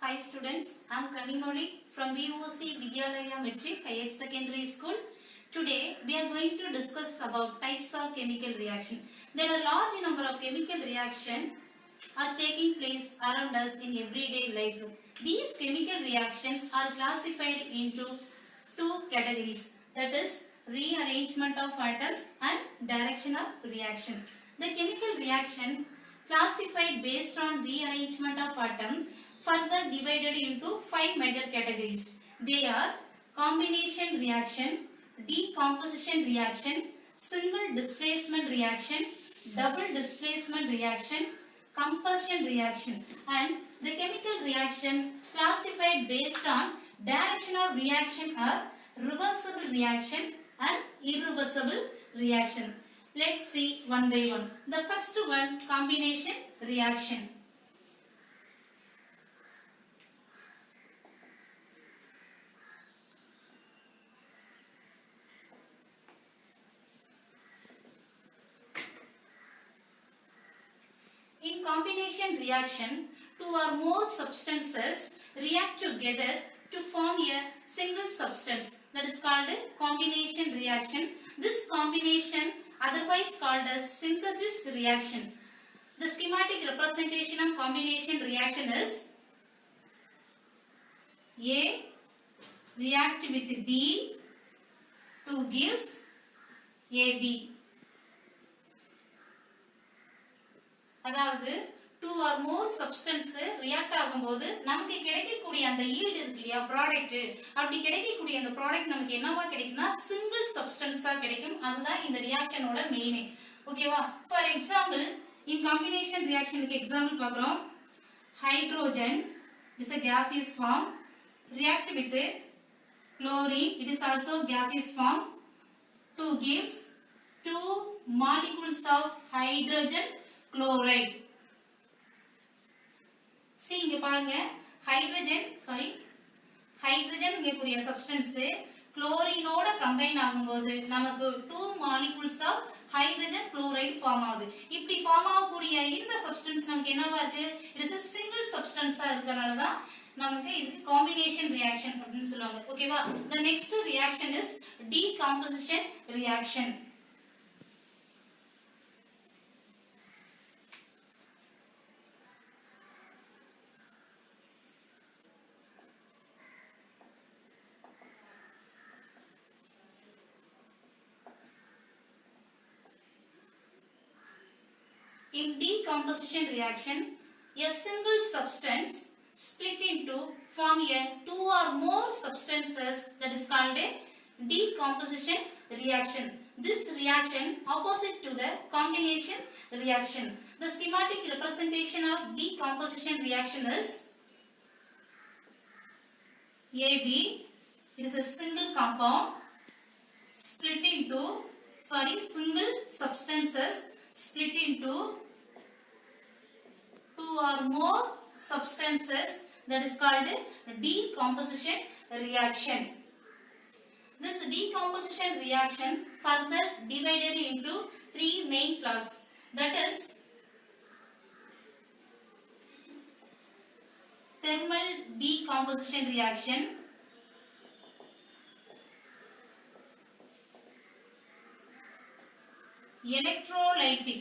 Hi students, I am Kanimoli from VOC Vidyalaya Metric Higher Secondary School. Today we are going to discuss about types of chemical reaction. There are large number of chemical reaction are taking place around us in everyday life. These chemical reactions are classified into two categories, that is rearrangement of atoms and direction of reaction. The chemical reaction classified based on rearrangement of atom further divided into five major categories. They are combination reaction, decomposition reaction, single displacement reaction, double displacement reaction, combustion reaction, and the chemical reaction classified based on direction of reaction are reversible reaction and irreversible reaction. Let's see one by one. The first one, combination reaction. In combination reaction, two or more substances react together to form a single substance, that is called combination reaction. This combination otherwise called as synthesis reaction. The schematic representation of combination reaction is A react with B to gives AB. அதாவது two or more substance react ஆகும்போது நமக்கு கிடைக்கக்கூடிய அந்த yield இருக்கு இல்லையா, product, அப்படி கிடைக்கக்கூடிய அந்த ப்ராடக்ட் நமக்கு என்னவா கிடைக்கும்னா சிங்கிள் சப்ஸ்டன்ஸ் தான் கிடைக்கும். அதுதான் இந்த ரியாக்ஷனோட மெயினே. ஓகேவா? ஃபார் எக்ஸாம்பிள், இன் காம்பினேஷன் ரியாக்ஷனுக்கு எக்ஸாம்பிள் பார்க்குறோம். Hydrogen is a gaseous form react with chlorine, it is also gaseous form, to gives two molecules of hydrogen chloride. See இங்க பாருங்க, ஹைட்ரஜன் இங்கக்கூடிய சப்ஸ்டன்ஸ் குளோரினோட கம்பைன் ஆகும்போது நமக்கு 2 molecules of hydrogen chloride form ஆகுது. இப்படி ஃபார்ம் ஆகக்கூடிய இந்த சப்ஸ்டன்ஸ் நமக்கு என்னவா இருக்கு? It is a single substance இருக்கறனால தான் நமக்கு இதுக்கு காம்பினேஷன் ரியாக்ஷன் அப்படின்னு சொல்லுவாங்க. ஓகேவா? The next reaction is decomposition reaction. In decomposition reaction, a single substance split into form a two or more substances, that is called a decomposition reaction. This reaction opposite to the combination reaction. The schematic representation of decomposition reaction is AB. It is a single compound split into single substances split into two or more substances, that is called decomposition reaction. This decomposition reaction further divided into three main classes, that is thermal decomposition reaction, electrolytic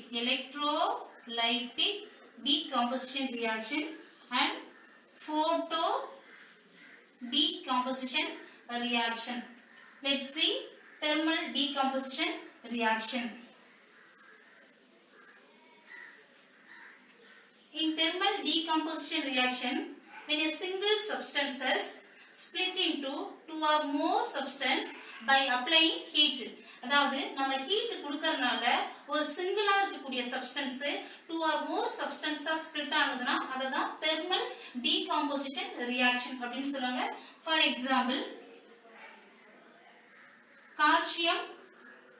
decomposition reaction, and photo decomposition reaction. Let's see thermal decomposition reaction. In thermal decomposition reaction, when a single substances split into two or more substance by applying heat, அதாவது நம்ம heat கொடுக்கறனால ஒரு சிங்கிளா இருக்கக்கூடிய substance two or more substances split ஆனதுனா அததான் thermal decomposition reaction அப்படின்னு சொல்லுவாங்க. For example, calcium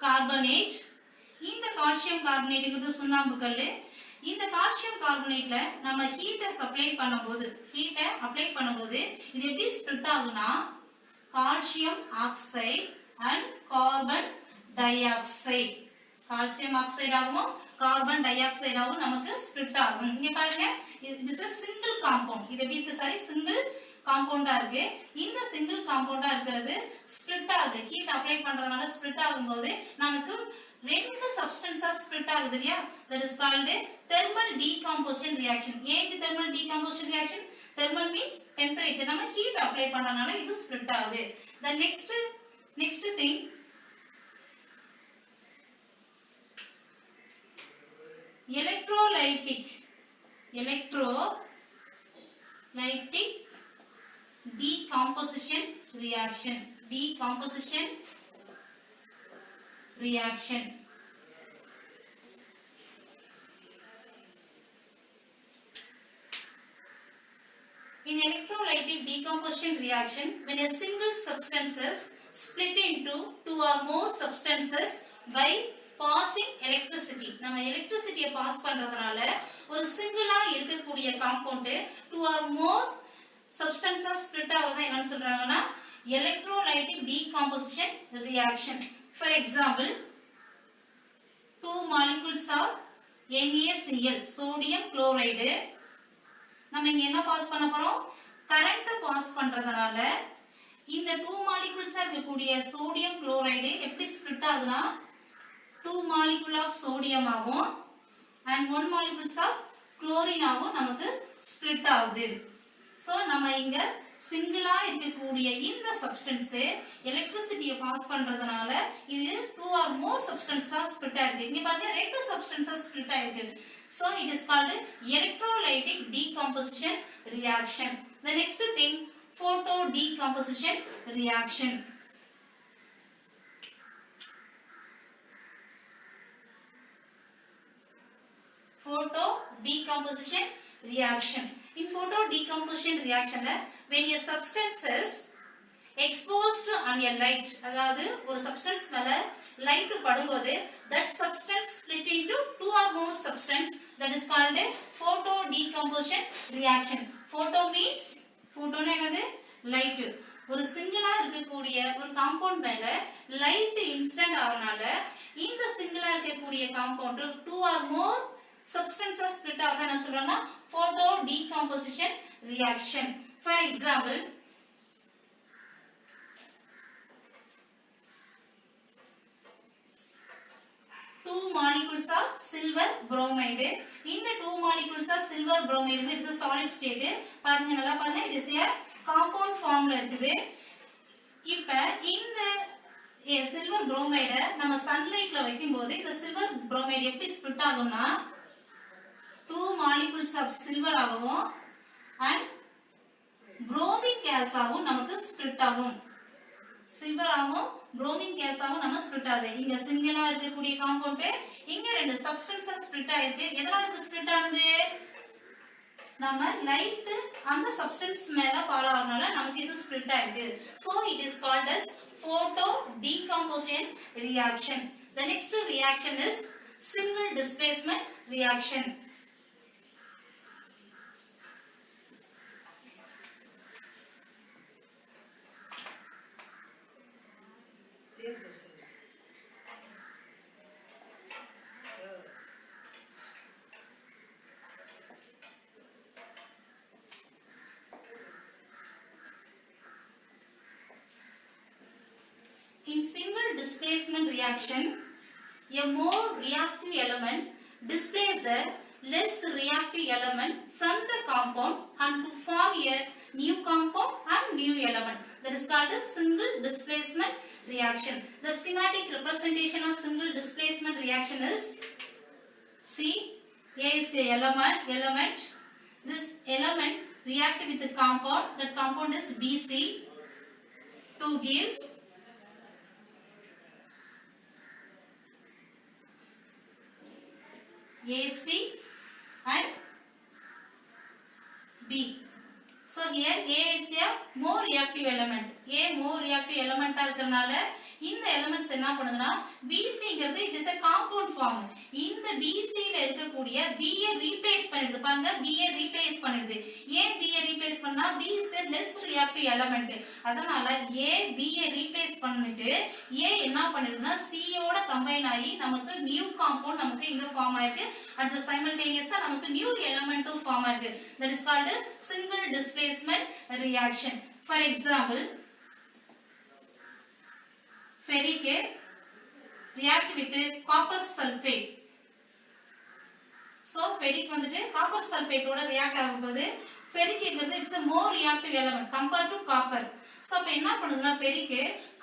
carbonate. இந்த calcium கார்பனேட்ங்கிறது சுண்ணாம்பு கல். இந்த கால்சியம் கார்பனேட்ல நம்ம ஹீட்டை அப்ளை பண்ணும்போது இது எப்படி ஸ்ப்ளிட் ஆகுனா calcium oxide and carbon di oxide. Calcium oxide ஆகவும் கார்பன் டை ஆக்சைடாவும் நமக்கு ஸ்ப்ளிட் ஆகும். இங்க பாருங்க, இது இஸ் a single compound. இது எப்படி இருக்கு சாரி, சிங்கிள் காம்பவுண்டா இருக்கு. இந்த சிங்கிள் காம்பவுண்டா இருக்கிறது ஸ்ப்ளிட் ஆகுது. ஹீட் அப்ளை பண்றதுனால ஸ்ப்ளிட் ஆகும்போது நமக்கு ரெண்டு சப்ஸ்டன்ஸா ஸ்ப்ளிட் ஆகுது இல்லையா? that is called thermal decomposition reaction. ஏன் இது thermal decomposition reaction? thermal means temperature. நம்ம ஹீட் அப்ளை பண்றதுனால இது ஸ்ப்ளிட் ஆகுது. the next thing, electrolytic decomposition reaction. In electrolytic decomposition reaction, when a single substances split into two or more substances by passing electricity. நம்ம electricity pass பண்றதுனால ஒரு சிங்கிளா இருக்கக்கூடிய compound two or more substances split ஆவத என்னன்னு சொல்றாங்கன்னா electrolytic decomposition reaction. For example, two molecules of NaCl, sodium chloride. நம்ம இங்க என்ன பாஸ் பண்ண போறோம், கரண்ட் பாஸ் பண்றதுனால இந்த two molecules இருக்கக்கூடிய சோடியம் குளோரைடு எப்படி ஸ்ப்ளிட் ஆகுதுனா, 2 molecule of sodium ஆகும் and 1 molecule of chlorine ஆகும் நமக்கு ஸ்ப்ளிட் ஆகுது. சோ நம்ம இங்க சிங்கிளா இருக்கக்கூடிய இந்த சப்ஸ்டன்ஸ் எலக்ட்ரிசிட்டியை பாஸ் பண்றதுனால இது 2 or more substances ஸ்ப்ளிட் ஆயிருக்கு. இங்க பாருங்க ரெண்டு சப்ஸ்டன்சஸ் ஸ்ப்ளிட் ஆயிருக்கு. So it is called electrolytic decomposition reaction. The next thing, photo decomposition reaction. Photo decomposition reaction. In photo decomposition reaction, when a substance is exposed on a light, அதாவது ஒரு substance மேல light படும்போது that substance split into two or more substance, that is called photo decomposition reaction. Photo means, photo என்னது, light. ஒரு சிங்கிளா இருக்கக்கூடிய ஒரு compound மேல லைட் இன்சிடென்ட் ஆவனால இந்த சிங்கிளா இருக்கக்கூடிய compound two or more substances split ஆகுது என்ன சொல்றோம்னா photo decomposition reaction. For example, two molecules of silver bromide. இந்த two molecules of silver bromide is a solid state. பாருங்க, நல்லா பாருங்க, it is a compound formல இருக்குது. இப்ப இந்த silver bromide நம்ம sunlightல வைக்கும்போது இந்த silver bromide எப்படி ஸ்ப்ளிட் ஆகும்னா, two molecules of silver ஆகவும் and bromine gas ஆகவும் நமக்கு ஸ்ப்ளிட் ஆகும். சில்வர் ஆகும் bromine gas ஆகும் நம்ம ஸ்ப்ளிட் ஆகுது. இங்க சிங்கிளா இருக்கக்கூடிய காம்பவுண்ட், இங்க ரெண்டு சப்ஸ்டன்சஸ் ஸ்ப்ளிட் ஆயிருக்கு. எதனால இது ஸ்ப்ளிட் ஆனது, நம்ம லைட் அந்த சப்ஸ்டன்ஸ் மேல ஃபாலோ ஆகறனால நமக்கு இது ஸ்ப்ளிட் ஆயிருக்கு. So it is called as photo decomposition reaction. The next reaction is single displacement reaction. In single displacement reaction, a more reactive element displaces the less reactive element from the compound and to form a new compound and new element. That is called a single displacement reaction. The schematic representation of single displacement reaction is, see, A is the element. This element react with the compound. That compound is Bc. 2 gives AC and B. So here A is a more reactive element. A more reactive element இருக்கிறதுனால இந்த elements என்ன பண்ணுதுன்னா BCங்கிறது it is a compound form. இந்த BC ல இருக்கக்கூடிய B I replace பண்ணிடுது. பாருங்க B ஐ ரீப்ளேஸ் பண்ணிடுது. ஏன் B ஐ ரீப்ளேஸ் பண்ணா B is a less reactive element. அதனால A B ஐ ரீப்ளேஸ் பண்ணிட்டு A என்ன பண்ணிடுதுன்னா C யோட கம்பைன் ஆகி நமக்கு நியூ காம்பவுண்ட் நமக்கு இங்க ஃபார்ம் ஆயிருக்கு. at the simultaneously நமக்கு நியூ எலிமெண்ட்டும் ஃபார்ம் ஆயிருக்கு. that is called single displacement reaction. for example ferric react with copper sulfate. so ferric வந்துட்டு copper sulfate ஓட react ஆகும்போது ferricங்கிறது it's a more reactive element compared to copper. so அப்ப என்ன பண்ணுதுன்னா ferric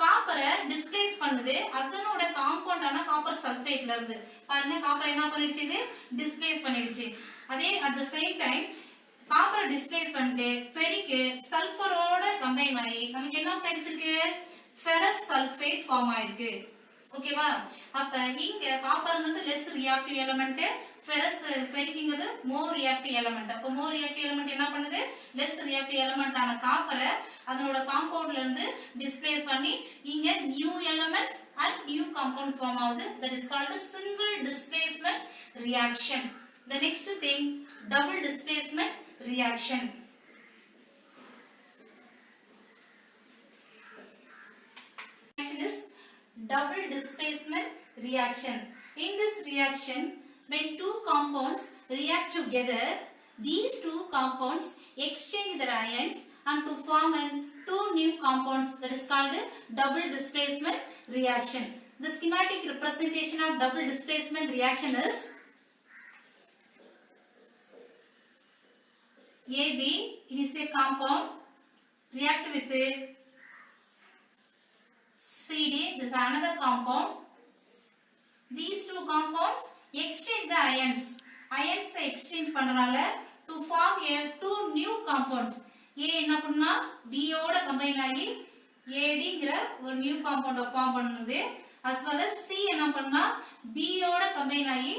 காப்பரை displays பண்ணுது அதனோட காம்பவுண்டான copper சல்ஃபேட்ல இருந்து. பாருங்க காப்பர் என்ன பண்ணிடுச்சு இது டிஸ்ப்ளேஸ் பண்ணிடுச்சு. அதே at the same time காப்பரை டிஸ்ப்ளேஸ் பண்ணிட்டு ferric சல்ஃபரோட கம்பைன் ஆகி நமக்கு என்ன கிடைச்சிருக்கு ferrous sulfate ஃபார்ம் ஆயிருக்கு. ஓகேவா? அப்ப இங்க காப்பர்ங்கிறது less reactive element, ferricங்கிறது more reactive element. அப்ப more reactive element என்ன பண்ணுது less reactive element ஆன காப்பரை அதனோட காம்பவுண்ட்ல இருந்து டிஸ்ப்ளேஸ் பண்ணி இங்க new elements and new compound form ஆகுது. that is called single displacement reaction. the next thing double displacement reaction. Is double displacement reaction. in this reaction when two compounds react together these two compounds exchange their ions and to form two new compounds. that is called double displacement reaction. the schematic representation of double displacement reaction is AB. it is a compound react with CD. this is another compound. these two compounds exchange the ions. ions exchange பண்றனால to form a two new compounds. A என்ன பண்ணா D ஓட combine ஆகி ADங்கிற ஒரு new காம்பவுண்ட form பண்ணுது. as well as C என்ன பண்ணா B ஓட combine ஆகி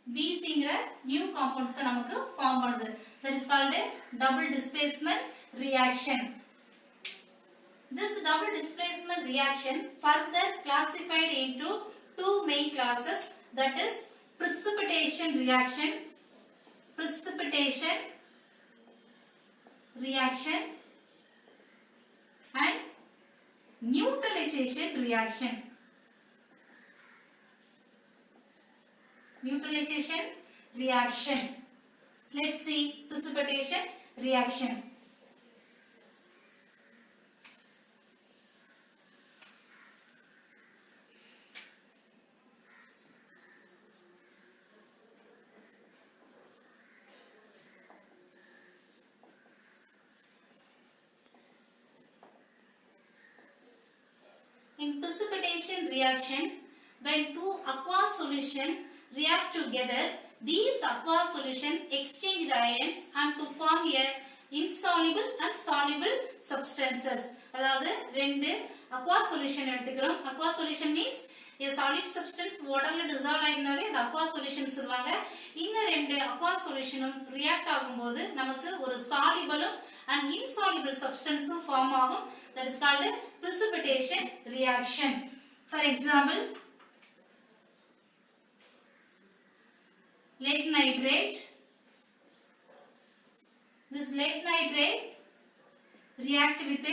BCங்கிற நியூ காம்பவுண்ட்ஸ் நமக்கு ஃபார்ம் பண்ணுது. that is called double displacement reaction. this double displacement reaction further classified into two main classes, that is precipitation reaction and neutralization reaction. let's see precipitation reaction. in precipitation reaction when two aqueous solution react together these aqueous solution exchange the ions and to form a insoluble and soluble substances. அதாவது ரெண்டு aqueous solution எடுத்துக்கிறோம். aqueous solution means a solid substance waterல dissolve ஆயிருந்தாவே அது aqueous solution சொல்வாங்க. இந்த ரெண்டு aqueous solutionம் react ஆகும்போது நமக்கு ஒரு soluble and insoluble substance form ஆகும். that is called precipitation reaction. for example lead nitrate. this lead nitrate react with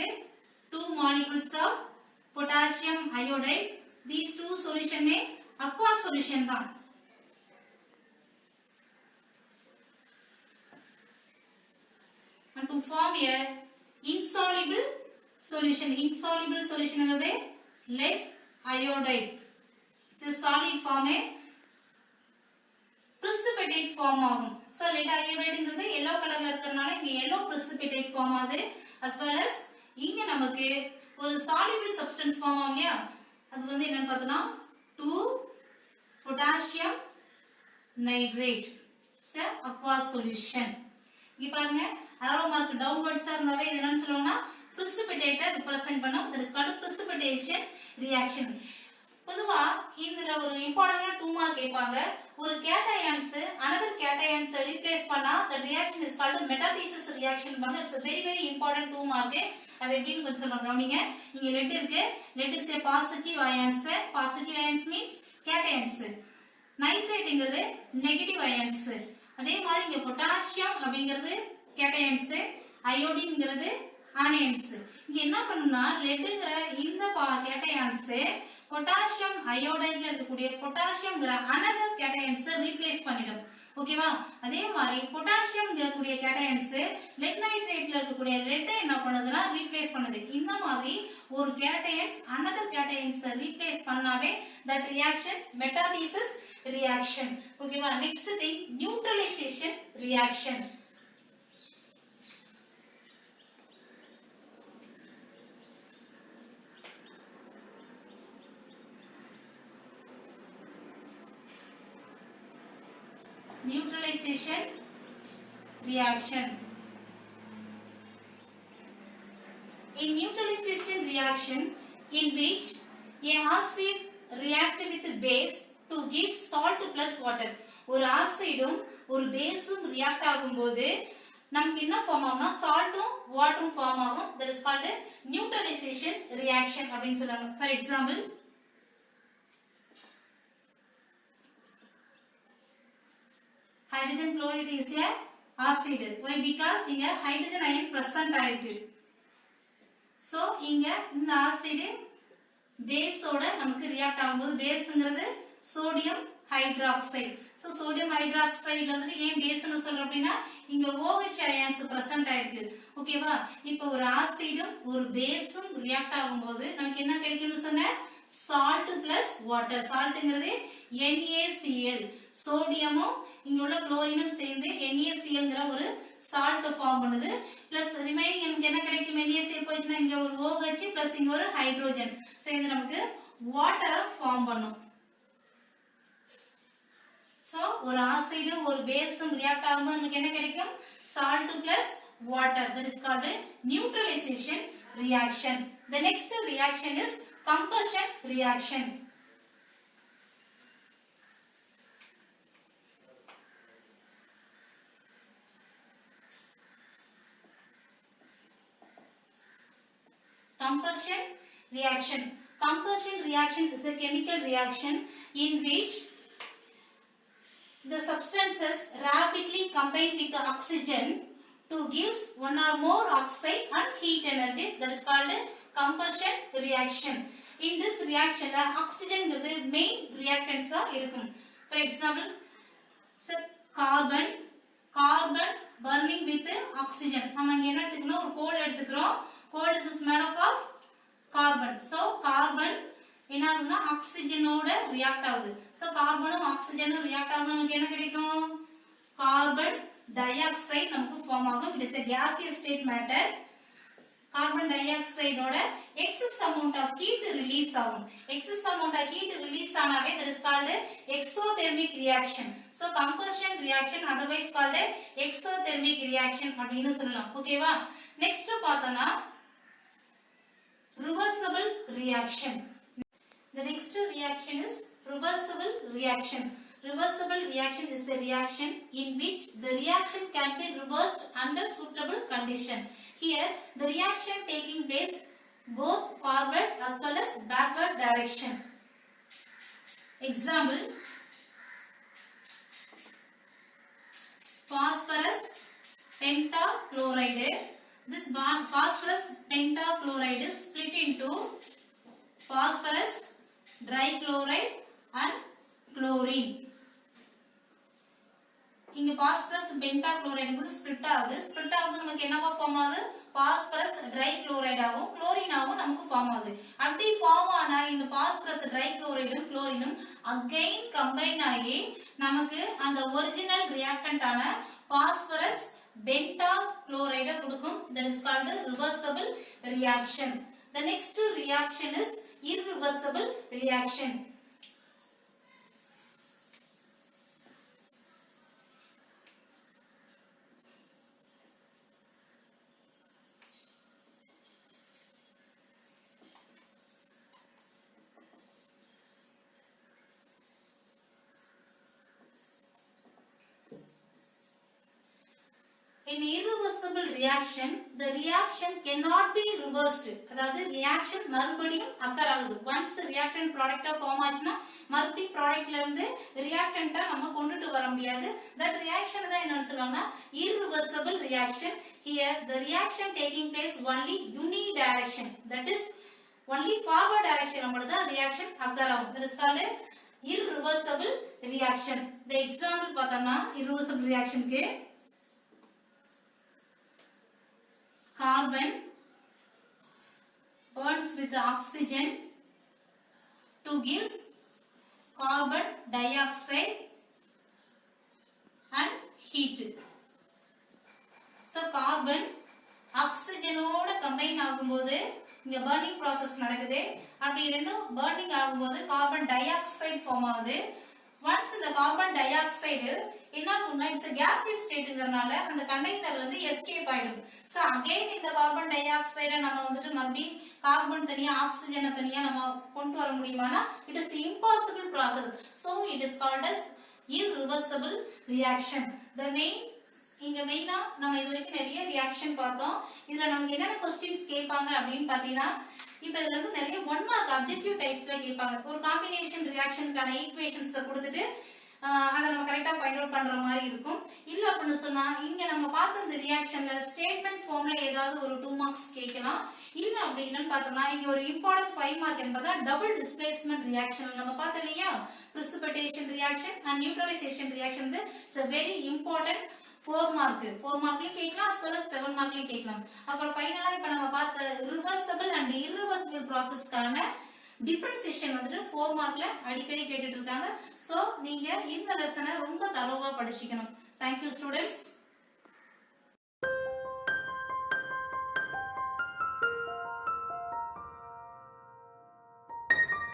two molecules of potassium iodide. these two solution में aqueous solution தான். and to form a insoluble solution. insoluble solution என்னது lead iodide. this solid form precipitate form ஆகும். so lead iodideங்கிறது yellow கலர்ல இருக்கறனால இங்க yellow precipitate form ஆகுது. as well as இங்க நமக்கு ஒரு soluble substance form ஆகும் இல்லையா அது வந்து என்னன்னு பார்த்தோம்னா 2 potassium nitrate. it's a aqueous solution. இங்க பாருங்க arrow mark downwards இருந்தாவே இது என்னன்னு சொல்லுவாங்கன்னா precipitator represent பண்ணும். that is called precipitation reaction. பொதுவா இதுல ஒரு இம்பார்ட்டன்டான 2 மார்க் கேட்பாங்க. ஒரு கேட்டயான்ஸ் another cations replace பண்ணா the reaction is called metathesis reaction பாங்க. It's a very very important 2 mark. அது எப்படின்னு கொஞ்சம் சொல்றேன் கவனிங்க. இங்க lead இருக்கு. lead is a positive ions. Positive ions means cations. நைட்ரேட்ங்கிறது நெகட்டிவ் ions. அதே மாதிரி இங்க பொட்டாசியம் அப்படிங்கிறது cations. அயோடின்ங்கிறது anions. இங்க என்ன பண்ணனும்னா leadங்கற இந்த cations பொட்டாசியம் அயோடைட்ல இருக்கக்கூடிய பொட்டாசியம்ங்கற another cations ரீப்ளேஸ் பண்ணிடும். ஓகேவா? அதே மாதிரி பொட்டாசியம் இருக்கக்கூடிய cations lead nitrateல இருக்கக்கூடிய lead என்ன பண்ணுதுன்னா ரீப்ளேஸ் பண்ணுது. இந்த மாதிரி ஒரு cations another cations ரீப்ளேஸ் பண்ணாவே that reaction metathesis reaction. ஓகேவா? next thing neutralization reaction. Neutralization reaction. In neutralization reaction, in which a acid react with base to give salt plus water. ஒரு ஆசிடும் ஒரு பேஸும் ரியாக்ட் ஆகும்போது நமக்கு என்ன ஃபார்ம் ஆகும்னா சால்ட்டும் வாட்டரும் form ஆகும். that is called neutralization reaction அப்படினு சொல்றாங்க. for example, hydrogen chloride is a acid. Why? Because இங்க hydrogen ion present ஆயிருக்கு. so இங்க இந்த acid base ஓட நமக்கு ரியாக்ட் ஆகும்போது பேஸ்ங்கிறது sodium hydroxide. so sodium hydroxide வந்து ஏன் பேஸ்னு சொல்றோம் அப்படினா இங்க OH ions present ஆயிருக்கு. ஓகேவா? இப்போ ஒரு ஆசிடும் ஒரு பேஸும் ரியாக்ட் ஆகும்போது நமக்கு என்ன கிடைக்கும்னு சொன்ன salt plus water. saltங்கிறது NaCl. சோடியமும் இங்க உள்ள குளோரினும் சேர்ந்து NaClங்கற ஒரு salt ஃபார்ம் பண்ணுது. பிளஸ் ரிமைனிங் நமக்கு என்ன கிடைக்கும்? NaCl போயிடுச்சுனா இங்க ஒரு OH பிளஸ் இங்க ஒரு ஹைட்ரோஜன் சேர்ந்து நமக்கு வாட்டரை ஃபார்ம் பண்ணும். சோ ஒரு ஆசிட் ஒரு பேஸும் ரியாக்ட் ஆகும்போது நமக்கு என்ன கிடைக்கும்? salt plus water. that is called neutralization reaction. The next reaction is combustion reaction. Combustion reaction. Combustion reaction is a chemical reaction in which the substances rapidly combine with the oxygen to give one or more oxide and heat energy. That is called combustion reaction. In this reaction, oxygen is the main reactants இருக்கும். For example, carbon burning with oxygen. நம்ம இங்க என்ன எடுத்துக்கணும்? ஒரு கோல் எடுத்துக்கிறோம். coal is made up of carbon. so carbon என்ன ஆகுதுன்னா ஆக்ஸிஜனோட ரியாக்ட் ஆகுது. so கார்பனும் ஆக்ஸிஜனும் ரியாக்ட் ஆகும்போது நமக்கு என்ன கிடைக்கும்? கார்பன் டை ஆக்சைடு நமக்கு ஃபார்ம் ஆகும். it is a gaseous state matter. Carbon டை ஆக்சைடோட excess amount of heat release ஆகும். excess amount of heat release ஆனாவே that is called exothermic reaction. so combustion reaction otherwise called exothermic reaction அப்படினு சொல்லலாம். ஓகேவா? Next பார்த்தோம்னா reversible reaction. The next reaction is reversible reaction. Reversible reaction is a reaction in which the reaction can be reversed under suitable condition. Here the reaction taking place both forward as well as backward direction. Example, phosphorus pentachloride. This phosphorus pentachloride is split into phosphorus dichloride and chlorine. இங்க phosphorus pentachloride split ஆகுது. Split ஆகுது நமக்கு என்னவா form ஆகுது? phosphorus dichloride ஆகும், chlorine ஆகும் நமக்கு form ஆகுது. அப்படி ஃபார்ம் ஆன இந்த phosphorus dichlorideம் chlorineம் again combine ஆகி நமக்கு அந்த ஒரிஜினல் ரியாக்டன்ட் ஆன phosphorus pentachloride கொடுக்கும். that is called reversible reaction. The next reaction is irreversible reaction. in irreversible reaction the reaction cannot be reversed. அதாவது reaction மறுபடியும் occur ஆகுது. once reactant product form ஆச்சுனா மறுபடியும் ப்ராடக்ட்ல இருந்து ரியாக்டன்ட்டா நம்ம கொண்டுட்டு வர முடியாது. that reaction தான் என்னன்னு சொல்றாங்கன்னா irreversible reaction. here the reaction taking place only unidirection, that is only forward direction மட்டும் தான் reaction occur ஆகும். that is called irreversible reaction. the example பார்த்தோம்னா irreversible reaction க்கு carbon burns with oxygen to gives carbon dioxide and heat. So carbon oxygen ஓட combine ஆகும்போது இங்க burning process நடக்குது. அப்படி ரெண்டும் burning ஆகும்போது carbon dioxide form ஆகுது. once இந்த carbon dioxide என்ன ஆகும்னா இட்ஸ் a gaseous stateங்கறனால அந்த கண்டெய்னர்ல இருந்து எஸ்கேப் ஆயிடும். சோ அகைன் இந்த carbon dioxide நம்ம வந்துட்டு மறுபடியும் கார்பன் தனியா ஆக்ஸிஜனை தனியா நம்ம கொண்டு வர முடியுமானா it is the impossible process. so it is called as irreversible reaction. the main இங்க மெயினா நம்ம இதுவரைக்கும் நிறைய ரியாக்ஷன் பார்த்தோம். இதுல நமக்கு என்னென்ன क्वेश्चंस கேட்பாங்க அப்படினு பாத்தீங்கன்னா இப்போ இதுல இருந்து நிறைய 1 மார்க் ஆப்ஜெக்டிவ் டைப்ஸ்ல கேட்பாங்க. ஒரு காம்பினேஷன் ரியாக்ஷனுக்கான ஈக்குவேஷன்ஸ் கொடுத்துட்டு அத நம்ம கரெக்ட்டா ஃபைண்ட் அவுட் பண்ற மாதிரி இருக்கும். இல்ல அப்படினு சொன்னா இங்க நம்ம பார்த்த இந்த ரியாக்ஷன்ல ஸ்டேட்மென்ட் ஃபார்ம்ல ஏதாவது ஒரு 2 மார்க்ஸ் கேட்கலாம். இல்ல அப்படி என்னன்னு பார்த்தோம்னா இங்க ஒரு இம்பார்ட்டன்ட் 5 மார்க் என்பதா டபுள் டிஸ்பிளேஸ்மென்ட் ரியாக்ஷன் நம்ம பார்த்தோம் இல்லையா? precipitation reaction and neutralization reaction is a very important 4 mark. 4 மார்க்லயும் கேட்கலாம் as well as 7 மார்க்லயும் கேட்கலாம். அப்புறம் ஃபைனலா இப்ப நம்ம பார்த்த ரிவர்சிபிள் அண்ட் irreversible processக்கான டிஃபரன்சியேஷன் வந்துட்டு 4 மார்க்ல அடிக்கடி கேட்டுட்டு இருக்காங்க. சோ நீங்க இந்த லெசனை ரொம்ப தரோவா படிச்சுக்கணும். Thank you students.